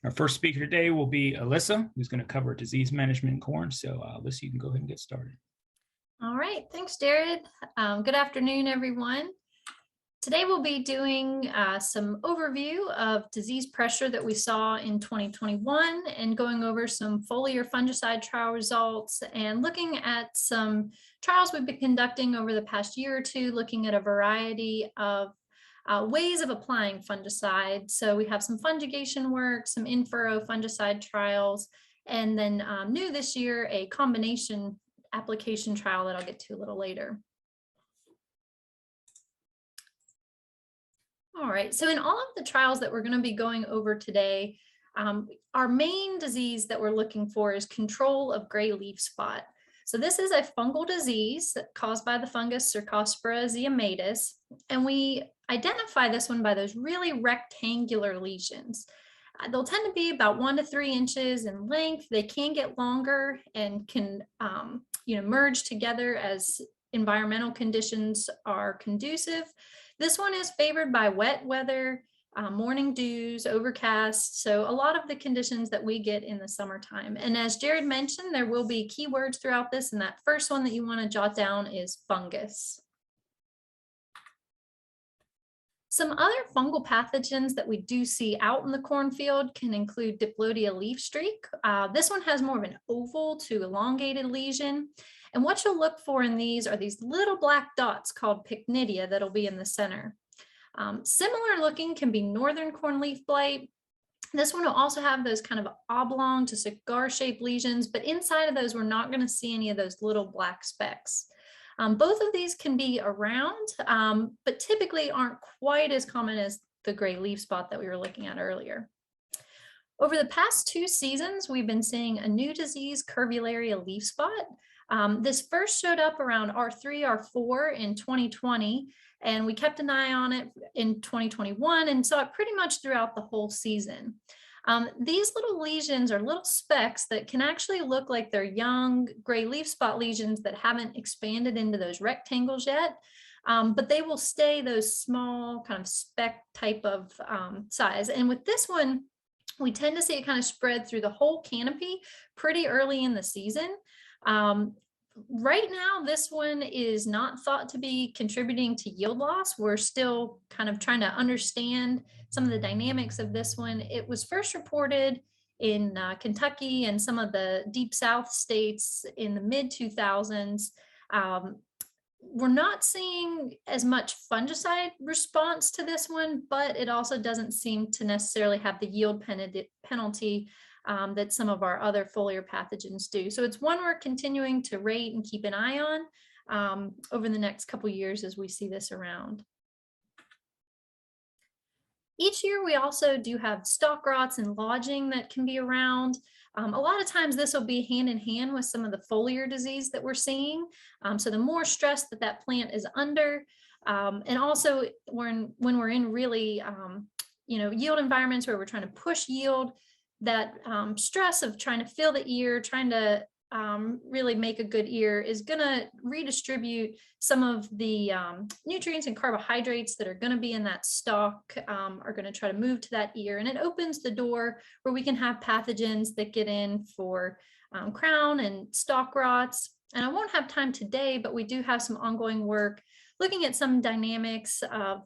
Our first speaker today will be Alyssa, who's going to cover disease management in corn. So Alyssa, you can go ahead and get started. All right, thanks, Jared. Good afternoon, everyone. Today we'll be doing some overview of disease pressure that we saw in 2021 and going over some foliar fungicide trial results and looking at some trials we've been conducting over the past year or two, looking at a variety of ways of applying fungicide. So we have some fungication work, some in-furrow fungicide trials, and then new this year, a combination application trial that I'll get to a little later. All right, so in all of the trials that we're going to be going over today, our main disease that we're looking for is control of gray leaf spot. So this is a fungal disease caused by the fungus Cercospora zymatis, and we identify this one by those really rectangular lesions. They'll tend to be about 1 to 3 inches in length. They can get longer and can merge together as environmental conditions are conducive. This one is favored by wet weather, morning dews, overcast, so a lot of the conditions that we get in the summertime. And as Jared mentioned, there will be keywords throughout this, and that first one that you want to jot down is fungus. Some other fungal pathogens that we do see out in the cornfield can include Diplodia leaf streak. This one has more of an oval to elongated lesion. And what you'll look for in these are these little black dots called pycnidia that'll be in the center. Similar looking can be northern cornleaf blight. This one will also have those kind of oblong to cigar-shaped lesions, but inside of those, we're not going to see any of those little black specks. Both of these can be around, but typically aren't quite as common as the gray leaf spot that we were looking at earlier. Over the past 2 seasons, we've been seeing a new disease, curvularia leaf spot. This first showed up around R3, R4 in 2020, and we kept an eye on it in 2021 and saw it pretty much throughout the whole season. These little lesions are little specks that can actually look like they're young gray leaf spot lesions that haven't expanded into those rectangles yet, but they will stay those small kind of speck type of size. And with this one, we tend to see it kind of spread through the whole canopy pretty early in the season. Right now, this one is not thought to be contributing to yield loss. We're still kind of trying to understand some of the dynamics of this one. It was first reported in Kentucky and some of the deep South states in the mid-2000s. We're not seeing as much fungicide response to this one, but it also doesn't seem to necessarily have the yield penalty that some of our other foliar pathogens do. So it's one we're continuing to rate and keep an eye on over the next couple years as we see this around. Each year we also do have stalk rots and lodging that can be around. A lot of times this will be hand in hand with some of the foliar disease that we're seeing. So the more stress that that plant is under, and also when we're in really yield environments where we're trying to push yield, that stress of trying to fill the ear, trying to really make a good ear is going to redistribute some of the nutrients and carbohydrates that are going to be in that stalk, are going to try to move to that ear, and it opens the door where we can have pathogens that get in for crown and stalk rots. And I won't have time today, but we do have some ongoing work looking at some dynamics of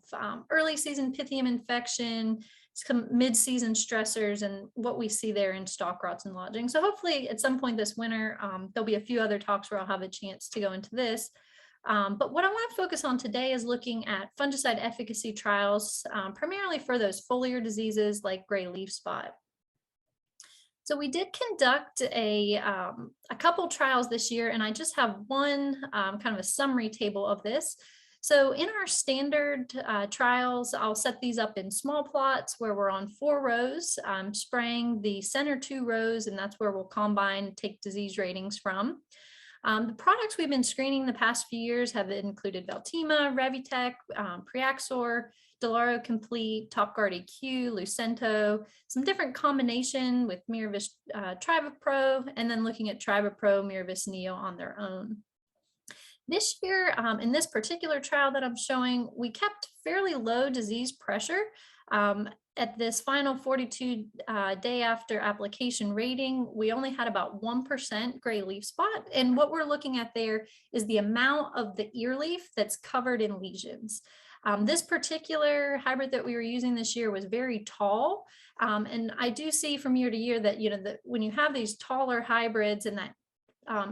early season Pythium infection, some mid-season stressors, and what we see there in stalk rots and lodging. So hopefully at some point this winter, there'll be a few other talks where I'll have a chance to go into this. But what I want to focus on today is looking at fungicide efficacy trials, primarily for those foliar diseases like gray leaf spot. So we did conduct a couple trials this year, and I just have one kind of a summary table of this. So in our standard trials, I'll set these up in small plots where we're on 4 rows, spraying the center 2 rows, and that's where we'll combine, take disease ratings from. The products we've been screening the past few years have included Veltima, Revitec, Preaxor, Delaware Complete, TopGuard EQ, Lucento, some different combination with Miravis Tribapro, and then looking at Tribapro, Miravis Neo on their own. This year, in this particular trial that I'm showing, we kept fairly low disease pressure At this final 42 day after application rating, we only had about 1% gray leaf spot. And what we're looking at there is the amount of the ear leaf that's covered in lesions. This particular hybrid that we were using this year was very tall. And I do see from year to year that, that when you have these taller hybrids and that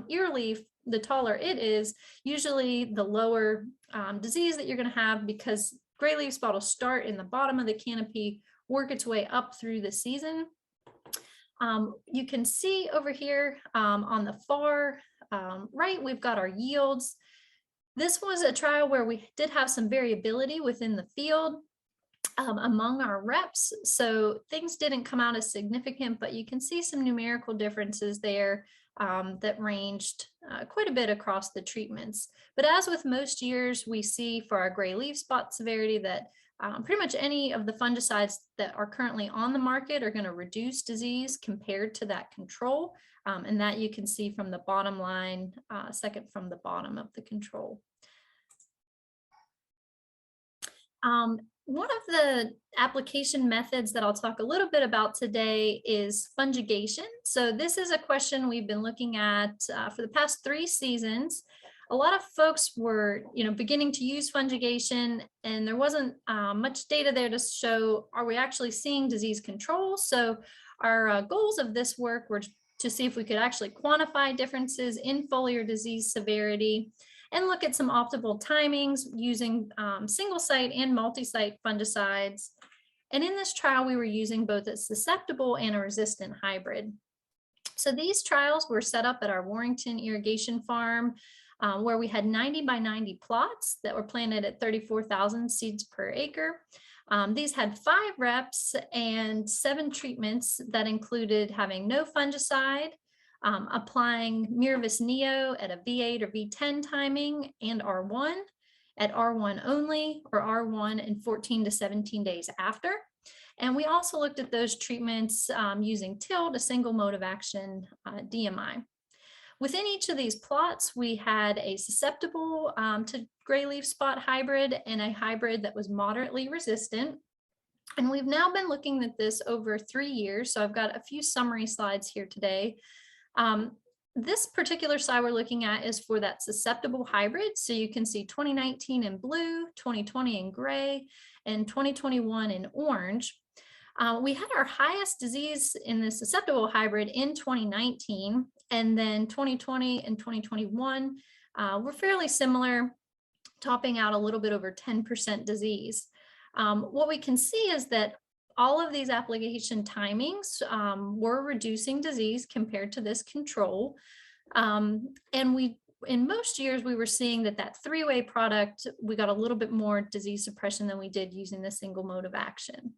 ear leaf, the taller it is, usually the lower disease that you're going to have, because gray leaf spot will start in the bottom of the canopy, work its way up through the season. You can see over here on the far right, we've got our yields. This was a trial where we did have some variability within the field among our reps. So things didn't come out as significant, but you can see some numerical differences there that ranged quite a bit across the treatments. But as with most years, we see for our gray leaf spot severity that pretty much any of the fungicides that are currently on the market are going to reduce disease compared to that control. And that you can see from the bottom line, second from the bottom of the control. One of the application methods that I'll talk a little bit about today is fungigation. So this is a question we've been looking at for the past 3 seasons. A lot of folks were, beginning to use fungigation, and there wasn't much data there to show, are we actually seeing disease control? So our goals of this work were to see if we could actually quantify differences in foliar disease severity and look at some optimal timings using single site and multi-site fungicides. And in this trial, we were using both a susceptible and a resistant hybrid. So these trials were set up at our Warrington irrigation farm, where we had 90 by 90 plots that were planted at 34,000 seeds per acre. These had 5 reps and 7 treatments that included having no fungicide, applying Miravis Neo at a V8 or V10 timing and R1 at R1 only, or R1 in 14 to 17 days after. And we also looked at those treatments using TILD, a single mode of action DMI. Within each of these plots, we had a susceptible to gray leaf spot hybrid and a hybrid that was moderately resistant. And we've now been looking at this over 3 years. So I've got a few summary slides here today. This particular slide we're looking at is for that susceptible hybrid. So you can see 2019 in blue, 2020 in gray, and 2021 in orange. We had our highest disease in the susceptible hybrid in 2019, and then 2020 and 2021 were fairly similar, topping out a little bit over 10% disease. What we can see is that all of these application timings were reducing disease compared to this control. And in most years, we were seeing that 3-way product, we got a little bit more disease suppression than we did using the single mode of action.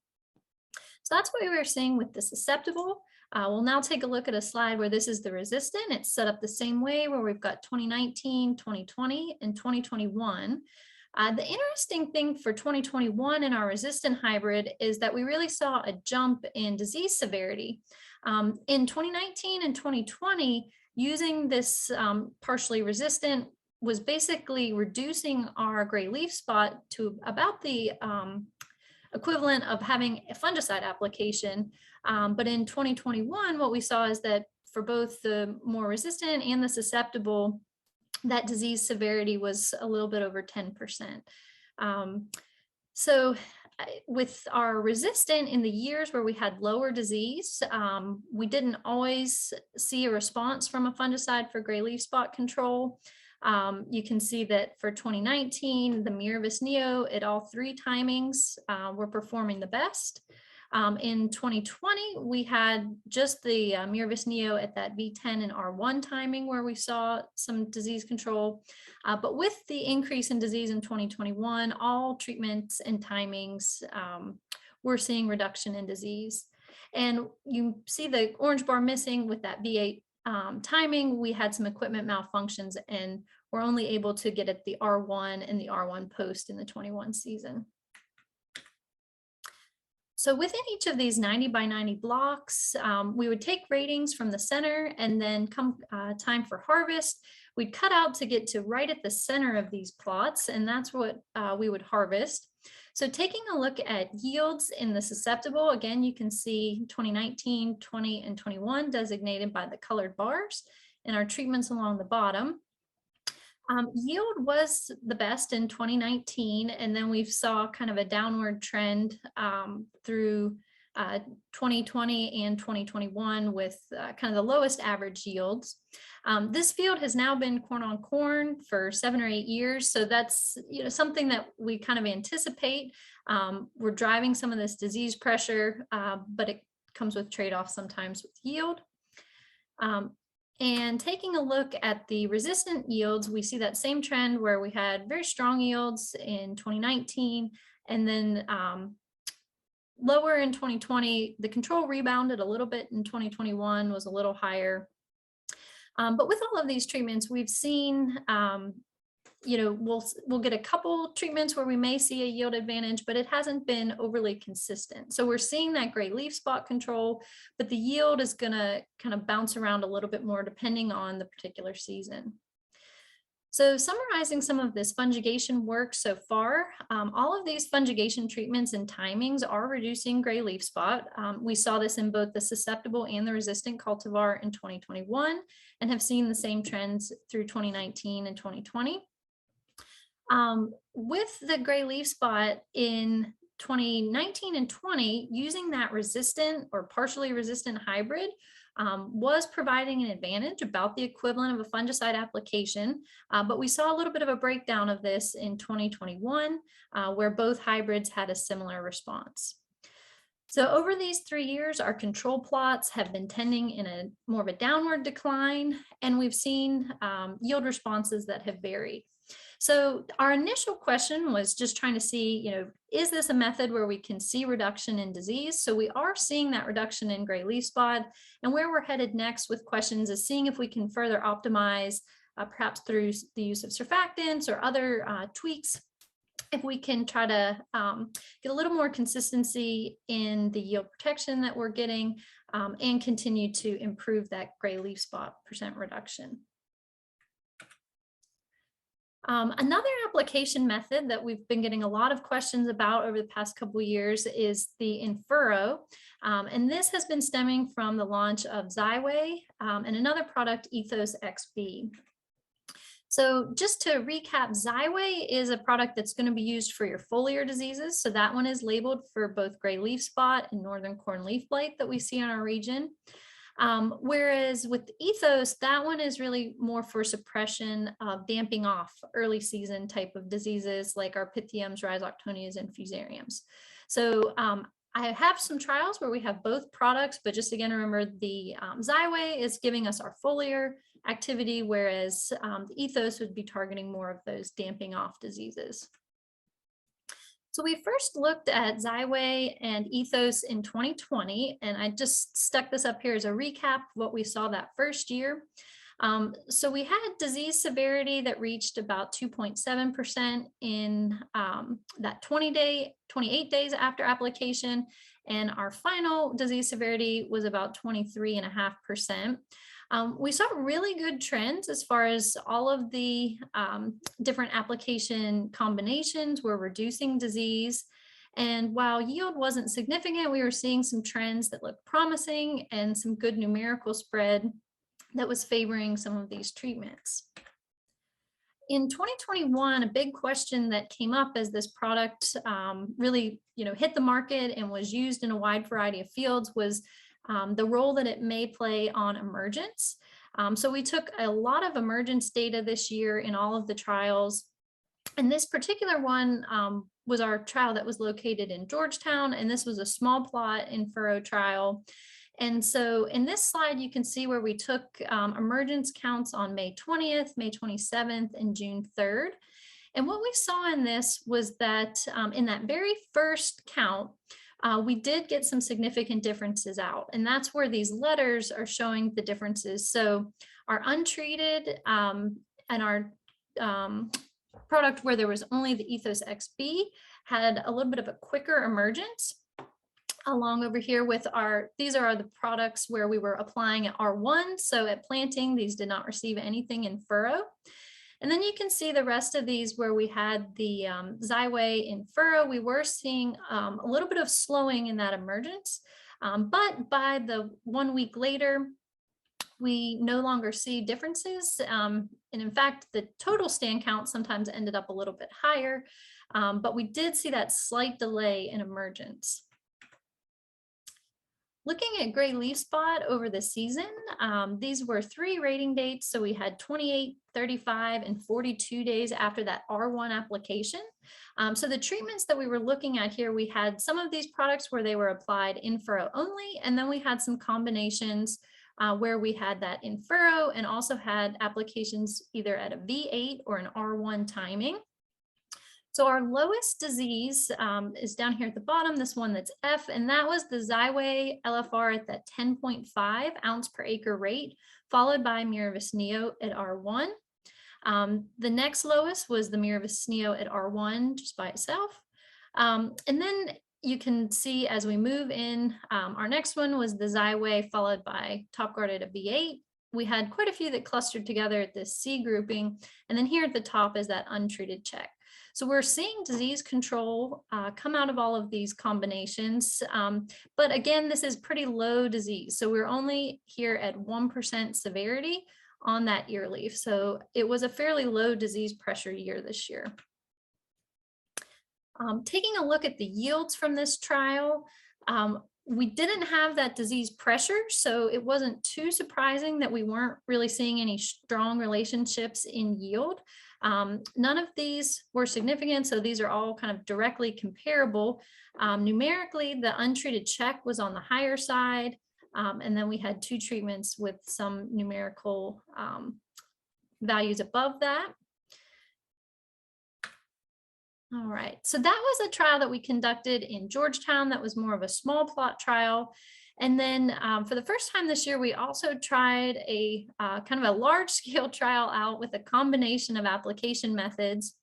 So that's what we were seeing with the susceptible. We'll now take a look at a slide where this is the resistant. It's set up the same way, where we've got 2019, 2020, and 2021. The interesting thing for 2021 in our resistant hybrid is that we really saw a jump in disease severity. In 2019 and 2020, using this partially resistant was basically reducing our gray leaf spot to about the equivalent of having a fungicide application. But in 2021, what we saw is that for both the more resistant and the susceptible, that disease severity was a little bit over 10%. So with our resistant, in the years where we had lower disease, we didn't always see a response from a fungicide for gray leaf spot control. You can see that for 2019, the Miravis Neo at all 3 timings were performing the best. In 2020, we had just the Miravis Neo at that V10 and R1 timing where we saw some disease control. But with the increase in disease in 2021, all treatments and timings we're seeing reduction in disease. And you see the orange bar missing with that V8 timing. We had some equipment malfunctions and we're only able to get at the R1 and the R1 post in the 21 season. So within each of these 90 by 90 blocks, we would take ratings from the center, and then come time for harvest, we'd cut out to get to right at the center of these plots, and that's what we would harvest. So taking a look at yields in the susceptible, again, you can see 2019, 20, and 21 designated by the colored bars, and our treatments along the bottom. Yield was the best in 2019, and then we saw kind of a downward trend through 2020 and 2021 with kind of the lowest average yields. This field has now been corn on corn for 7 or 8 years, so that's something that we kind of anticipate. We're driving some of this disease pressure, but it comes with trade-offs sometimes with yield. And taking a look at the resistant yields, we see that same trend where we had very strong yields in 2019 and then lower in 2020. The control rebounded a little bit in 2021, was a little higher. But with all of these treatments, we've seen, we'll get a couple treatments where we may see a yield advantage, but it hasn't been overly consistent. So we're seeing that gray leaf spot control, but the yield is going to kind of bounce around a little bit more depending on the particular season. So summarizing some of this fungigation work so far, all of these fungigation treatments and timings are reducing gray leaf spot. We saw this in both the susceptible and the resistant cultivar in 2021 and have seen the same trends through 2019 and 2020. With the gray leaf spot in 2019 and 20, using that resistant or partially resistant hybrid was providing an advantage, about the equivalent of a fungicide application, but we saw a little bit of a breakdown of this in 2021, where both hybrids had a similar response. So over these 3 years, our control plots have been tending in a more of a downward decline, and we've seen yield responses that have varied. So our initial question was just trying to see, is this a method where we can see reduction in disease? So we are seeing that reduction in gray leaf spot, and where we're headed next with questions is seeing if we can further optimize, perhaps through the use of surfactants or other tweaks, if we can try to get a little more consistency in the yield protection that we're getting and continue to improve that gray leaf spot % reduction. Another application method that we've been getting a lot of questions about over the past couple of years is the in-furrow. And this has been stemming from the launch of Xyway and another product, Ethos XB. So just to recap, Xyway is a product that's going to be used for your foliar diseases. So that one is labeled for both gray leaf spot and northern corn leaf blight that we see in our region. Whereas with Ethos, that one is really more for suppression of damping off early season type of diseases like our Pythiums, Rhizoctonias, and Fusariums. So I have some trials where we have both products, but just again, remember the Xyway is giving us our foliar activity, whereas the Ethos would be targeting more of those damping off diseases. So we first looked at Xyway and Ethos in 2020, and I just stuck this up here as a recap of what we saw that first year. So we had disease severity that reached about 2.7% in that 28 days after application, and our final disease severity was about 23.5%. We saw really good trends as far as all of the different application combinations were reducing disease. And while yield wasn't significant, we were seeing some trends that looked promising and some good numerical spread that was favoring some of these treatments. In 2021, a big question that came up as this product really hit the market and was used in a wide variety of fields was the role that it may play on emergence. So we took a lot of emergence data this year in all of the trials. And this particular one was our trial that was located in Georgetown, and this was a small plot in furrow trial. And so in this slide, you can see where we took emergence counts on May 20th, May 27th, and June 3rd. And what we saw in this was that in that very first count, we did get some significant differences out, and that's where these letters are showing the differences. So our untreated and our product where there was only the Ethos XB had a little bit of a quicker emergence. Along over here with these are the products where we were applying at R1. So at planting, these did not receive anything in furrow. And then you can see the rest of these where we had the Xyway in furrow, we were seeing a little bit of slowing in that emergence. But by the 1 week later, we no longer see differences. And in fact, the total stand count sometimes ended up a little bit higher, but we did see that slight delay in emergence. Looking at gray leaf spot over the season, these were 3 rating dates. So we had 28, 35, and 42 days after that R1 application. So the treatments that we were looking at here, we had some of these products where they were applied in furrow only, and then we had some combinations where we had that in furrow and also had applications either at a V8 or an R1 timing. So our lowest disease is down here at the bottom, this one that's F, and that was the Xyway LFR at that 10.5 ounce per acre rate, followed by Miravis Neo at R1. The next lowest was the Miravis Neo at R1 just by itself. And then you can see as we move in, our next one was the Xyway followed by TopGuard at a V8. We had quite a few that clustered together at this C grouping. And then here at the top is that untreated check. So we're seeing disease control come out of all of these combinations. But again, this is pretty low disease. So we're only here at 1% severity on that ear leaf. So it was a fairly low disease pressure year this year. Taking a look at the yields from this trial, we didn't have that disease pressure, so it wasn't too surprising that we weren't really seeing any strong relationships in yield. None of these were significant, so these are all kind of directly comparable. Numerically, the untreated check was on the higher side, and then we had 2 treatments with some numerical values above that. All right, so that was a trial that we conducted in Georgetown. That was more of a small plot trial. And then for the first time this year, we also tried a kind of a large scale trial out with a combination of application methods.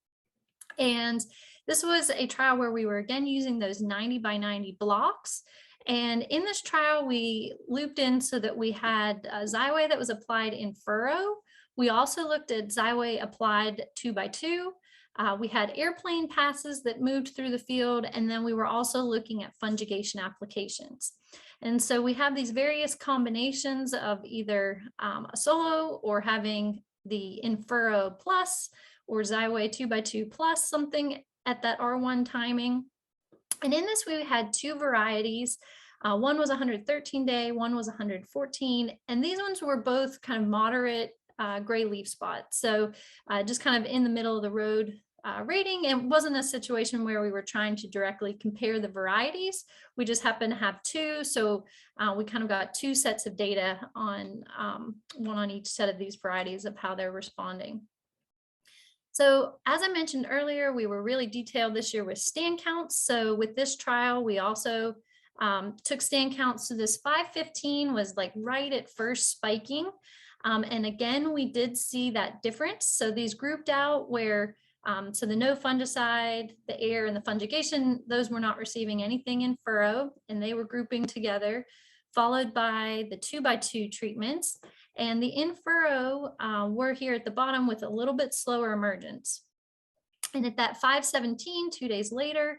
And this was a trial where we were again using those 90 by 90 blocks. And in this trial, we looped in so that we had Xyway that was applied in furrow. We also looked at Xyway applied 2 by 2. We had airplane passes that moved through the field, and then we were also looking at fungigation applications. And so we have these various combinations of either a solo or having the in furrow plus or Xyway 2 by 2 plus something at that R1 timing. And in this, we had 2 varieties. One was 113 day, one was 114, and these ones were both kind of moderate gray leaf spots. So just kind of in the middle of the road rating. It wasn't a situation where we were trying to directly compare the varieties. We just happened to have 2. So we kind of got 2 sets of data on one on each set of these varieties of how they're responding. So as I mentioned earlier, we were really detailed this year with stand counts. So with this trial, we also took stand counts. So this 515 was like right at first spiking. And again, we did see that difference. So these grouped out where, so the no fungicide, the air, and the fungigation, those were not receiving anything in furrow, and they were grouping together, followed by the 2 by 2 treatments. And the in furrow were here at the bottom with a little bit slower emergence. And at that 517, 2 days later,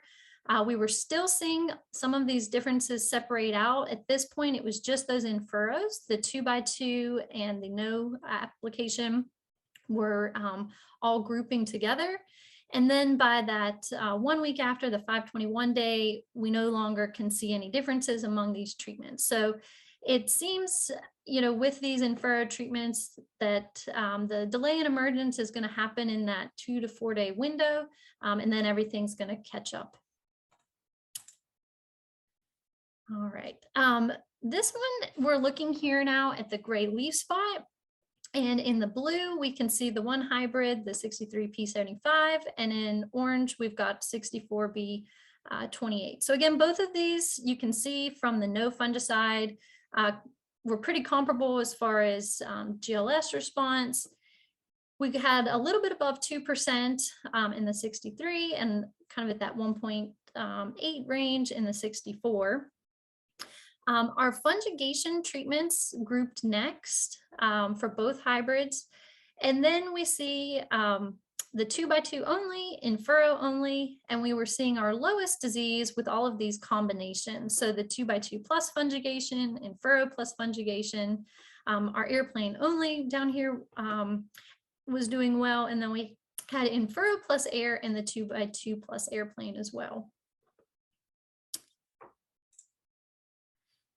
we were still seeing some of these differences separate out. At this point, it was just those in furrows, the 2 by 2 and the no application were all grouping together. And then by that 1 week after the 521 day, we no longer can see any differences among these treatments. So it seems, with these in furrow treatments that the delay in emergence is going to happen in that 2 to 4 day window, and then everything's going to catch up. All right, this one, we're looking here now at the gray leaf spot. And in the blue, we can see the one hybrid, the 63P75, and in orange, we've got 64B28. So again, both of these, you can see from the no fungicide, were pretty comparable as far as GLS response. We had a little bit above 2% in the 63 and kind of at that 1.8 range in the 64. Our fungigation treatments grouped next for both hybrids. And then we see the 2x2 only, in furrow only, and we were seeing our lowest disease with all of these combinations. So the 2x2 plus fungigation, in furrow plus fungigation, our airplane only down here was doing well. And then we had in furrow plus air and the 2x2 plus airplane as well.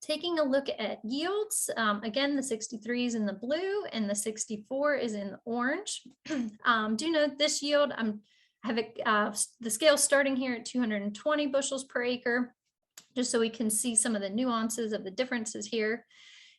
Taking a look at yields, again, the 63 is in the blue and the 64 is in the orange. Do note this yield, I have the scale starting here at 220 bushels per acre, just so we can see some of the nuances of the differences here.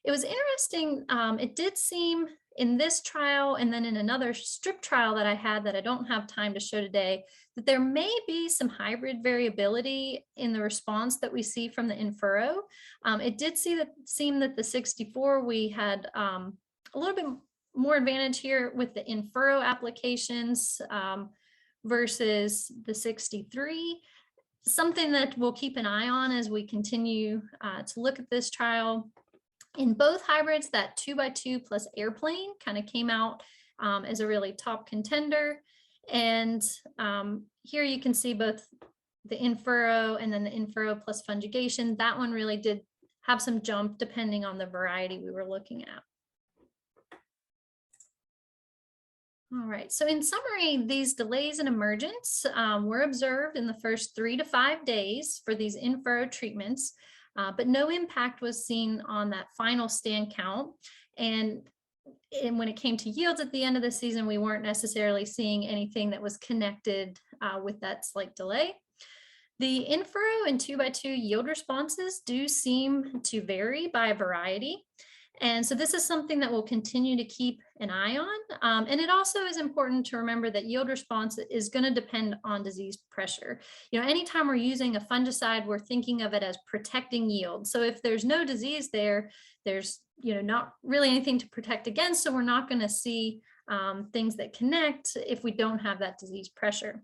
It was interesting, it did seem in this trial and then in another strip trial that I had that I don't have time to show today, that there may be some hybrid variability in the response that we see from the in-furrow. It did seem that the 64, we had a little bit more advantage here with the in-furrow applications versus the 63. Something that we'll keep an eye on as we continue to look at this trial. In both hybrids, that 2x2 plus airplane kind of came out as a really top contender. And here you can see both the in-furrow and then the in-furrow plus fungigation. That one really did have some jump depending on the variety we were looking at. All right, so in summary, these delays in emergence were observed in the first 3 to 5 days for these in-furrow treatments. But no impact was seen on that final stand count. And when it came to yields at the end of the season, we weren't necessarily seeing anything that was connected with that slight delay. The in-furrow and 2x2 yield responses do seem to vary by variety. And so this is something that we'll continue to keep an eye on. And it also is important to remember that yield response is going to depend on disease pressure. You know, anytime we're using a fungicide, we're thinking of it as protecting yield. So if there's no disease there, there's, you know, not really anything to protect against. So we're not going to see things that connect if we don't have that disease pressure.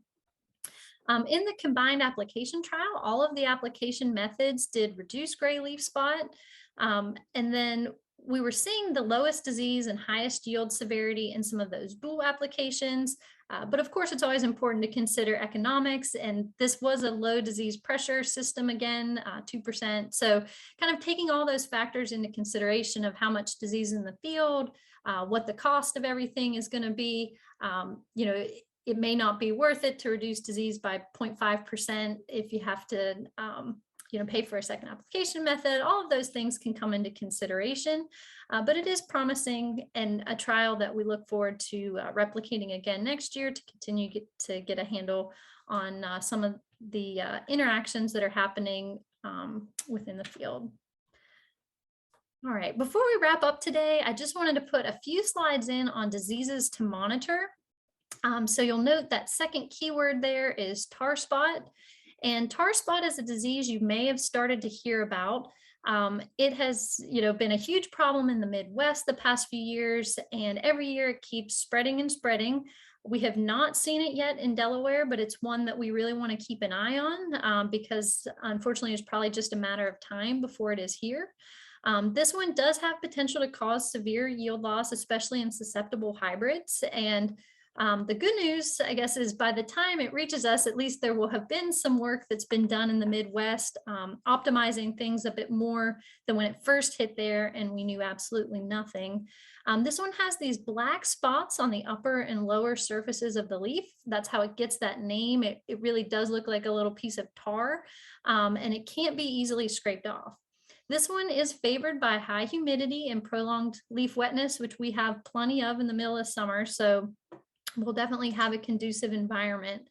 In the combined application trial, all of the application methods did reduce gray leaf spot. And then we were seeing the lowest disease and highest yield severity in some of those dual applications. But of course, it's always important to consider economics. And this was a low disease pressure system again, 2%. So kind of taking all those factors into consideration of how much disease in the field, what the cost of everything is going to be, you know, it may not be worth it to reduce disease by 0.5% if you have to you know, pay for a second application method. All of those things can come into consideration, but it is promising and a trial that we look forward to replicating again next year to continue to get a handle on some of the interactions that are happening within the field. All right, before we wrap up today, I just wanted to put a few slides in on diseases to monitor. So you'll note that second keyword there is tar spot. And tar spot is a disease you may have started to hear about. It has, you know, been a huge problem in the Midwest the past few years, and every year it keeps spreading and spreading. We have not seen it yet in Delaware, but it's one that we really want to keep an eye on because unfortunately it's probably just a matter of time before it is here. This one does have potential to cause severe yield loss, especially in susceptible hybrids. And the good news, I guess, is by the time it reaches us, at least there will have been some work that's been done in the Midwest, optimizing things a bit more than when it first hit there and we knew absolutely nothing. This one has these black spots on the upper and lower surfaces of the leaf. That's how it gets that name. It really does look like a little piece of tar, and it can't be easily scraped off. This one is favored by high humidity and prolonged leaf wetness, which we have plenty of in the middle of summer. So we'll definitely have a conducive environment.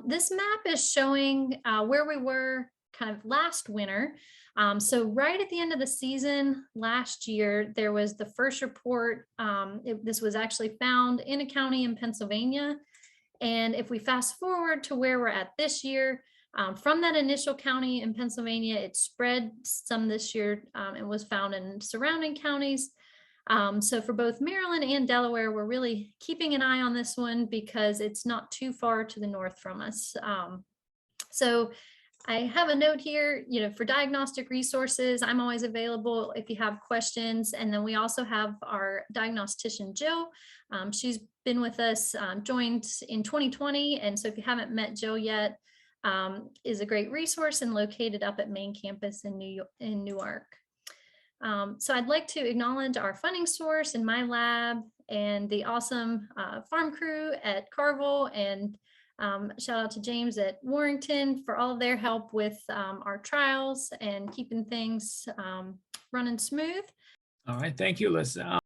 This map is showing where we were kind of last winter. So right at the end of the season last year, there was the first report. This was actually found in a county in Pennsylvania. And if we fast forward to where we're at this year, from that initial county in Pennsylvania, it spread some this year and was found in surrounding counties. So for both Maryland and Delaware, we're really keeping an eye on this one because it's not too far to the north from us. So I have a note here, for Diagnostic Resources. I'm always available if you have questions. And then we also have our diagnostician, Jill. She's been with us, joined in 2020. And so if you haven't met Jill yet, is a great resource and located up at main campus in Newark. So I'd like to acknowledge our funding source in my lab and the awesome farm crew at Carville, and shout out to James at Warrington for all of their help with our trials and keeping things running smooth. All right, thank you, Alyssa.